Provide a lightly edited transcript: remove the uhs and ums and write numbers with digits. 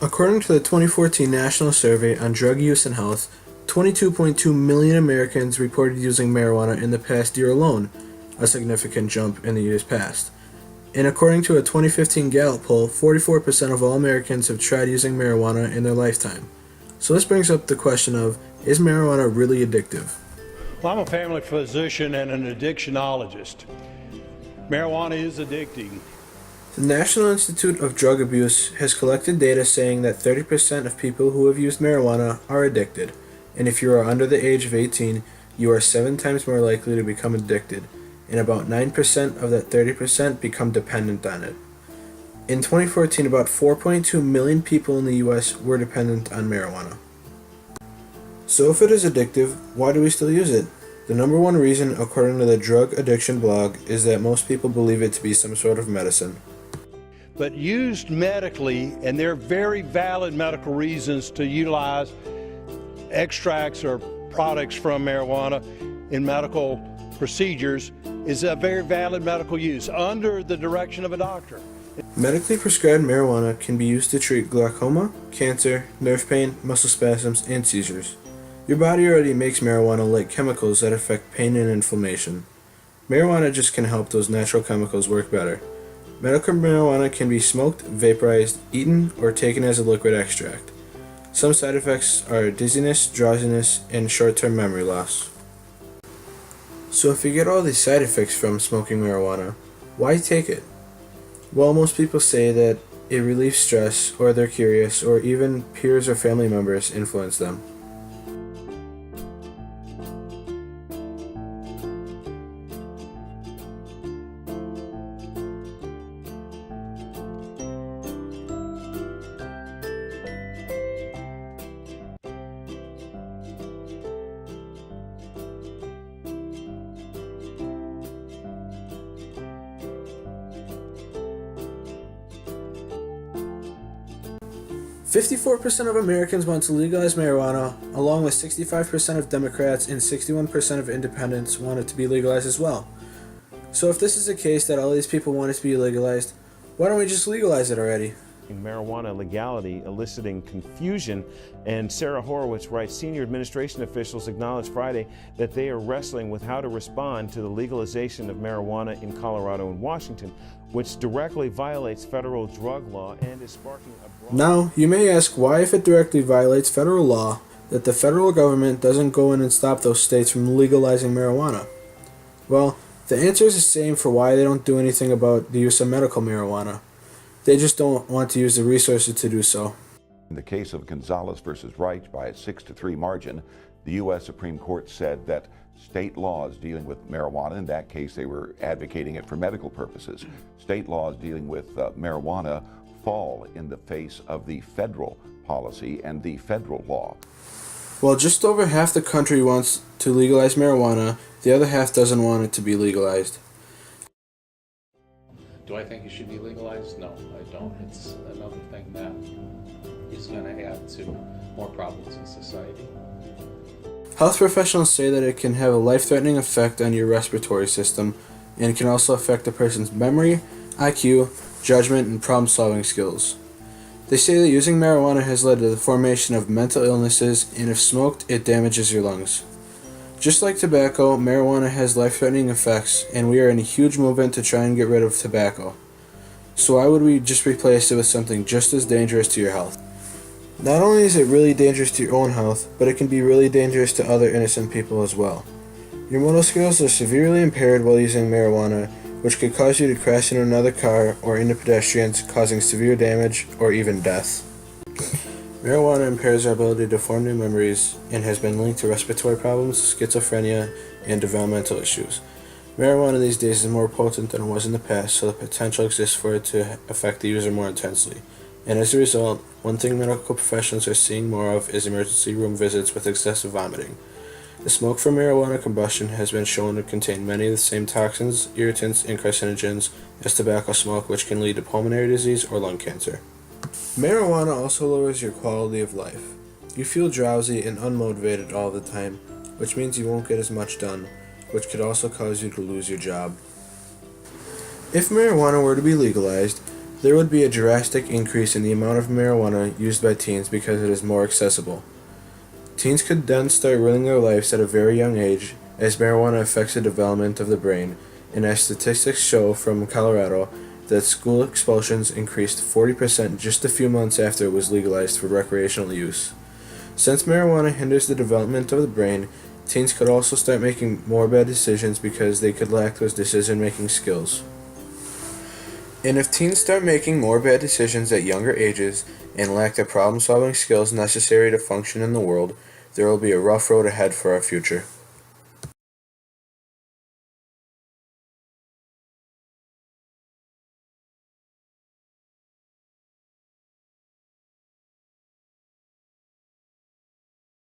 According to the 2014 National Survey on Drug Use and Health, 22.2 million Americans reported using marijuana in the past year alone, a significant jump in the years past. And according to a 2015 Gallup poll, 44% of all Americans have tried using marijuana in their lifetime. So this brings up the question of, is marijuana really addictive? Well, I'm a family physician and an addictionologist. Marijuana is addicting. The National Institute of Drug Abuse has collected data saying that 30% of people who have used marijuana are addicted, and if you are under the age of 18, you are 7 times more likely to become addicted, and about 9% of that 30% become dependent on it. In 2014, about 4.2 million people in the US were dependent on marijuana. So if it is addictive, why do we still use it? The number one reason, according to the Drug Addiction blog, is that most people believe it to be some sort of medicine. But used medically, and there are very valid medical reasons to utilize extracts or products from marijuana in medical procedures, is a very valid medical use under the direction of a doctor. Medically prescribed marijuana can be used to treat glaucoma, cancer, nerve pain, muscle spasms, and seizures. Your body already makes marijuana-like chemicals that affect pain and inflammation. Marijuana just can help those natural chemicals work better. Medical marijuana can be smoked, vaporized, eaten, or taken as a liquid extract. Some side effects are dizziness, drowsiness, and short-term memory loss. So if you get all these side effects from smoking marijuana, why take it? Well, most people say that it relieves stress, or they're curious, or even peers or family members influence them. 54% of Americans want to legalize marijuana, along with 65% of Democrats and 61% of independents want it to be legalized as well. So if this is the case that all these people want it to be legalized, why don't we just legalize it already? Marijuana legality eliciting confusion, and Sarah Horowitz writes, senior administration officials acknowledged Friday that they are wrestling with how to respond to the legalization of marijuana in Colorado and Washington, which directly violates federal drug law and is sparking a broad... Now, you may ask why, if it directly violates federal law, that the federal government doesn't go in and stop those states from legalizing marijuana. Well, the answer is the same for why they don't do anything about the use of medical marijuana. They just don't want to use the resources to do so. In the case of Gonzalez versus Wright by a 6-3 margin, the U.S. Supreme Court said that state laws dealing with marijuana, in that case they were advocating it for medical purposes, state laws dealing with marijuana fall in the face of the federal policy and the federal law. Well, just over half the country wants to legalize marijuana, the other half doesn't want it to be legalized. Do I think it should be legalized? No, I don't. It's another thing that is going to add to more problems in society. Health professionals say that it can have a life-threatening effect on your respiratory system, and can also affect a person's memory, IQ, judgment, and problem-solving skills. They say that using marijuana has led to the formation of mental illnesses, and if smoked, it damages your lungs. Just like tobacco, marijuana has life-threatening effects, and we are in a huge movement to try and get rid of tobacco. So why would we just replace it with something just as dangerous to your health? Not only is it really dangerous to your own health, but it can be really dangerous to other innocent people as well. Your motor skills are severely impaired while using marijuana, which could cause you to crash into another car or into pedestrians, causing severe damage or even death. Marijuana impairs our ability to form new memories and has been linked to respiratory problems, schizophrenia, and developmental issues. Marijuana these days is more potent than it was in the past, so the potential exists for it to affect the user more intensely. And as a result, one thing medical professionals are seeing more of is emergency room visits with excessive vomiting. The smoke from marijuana combustion has been shown to contain many of the same toxins, irritants, and carcinogens as tobacco smoke, which can lead to pulmonary disease or lung cancer. Marijuana also lowers your quality of life. You feel drowsy and unmotivated all the time, which means you won't get as much done, which could also cause you to lose your job. If marijuana were to be legalized, There would be a drastic increase in the amount of marijuana used by teens because it is more accessible. Teens could then start ruining their lives at a very young age, as marijuana affects the development of the brain, and as statistics show from Colorado that school expulsions increased 40% just a few months after it was legalized for recreational use. Since marijuana hinders the development of the brain, teens could also start making more bad decisions because they could lack those decision-making skills. And if teens start making more bad decisions at younger ages and lack the problem-solving skills necessary to function in the world, there will be a rough road ahead for our future.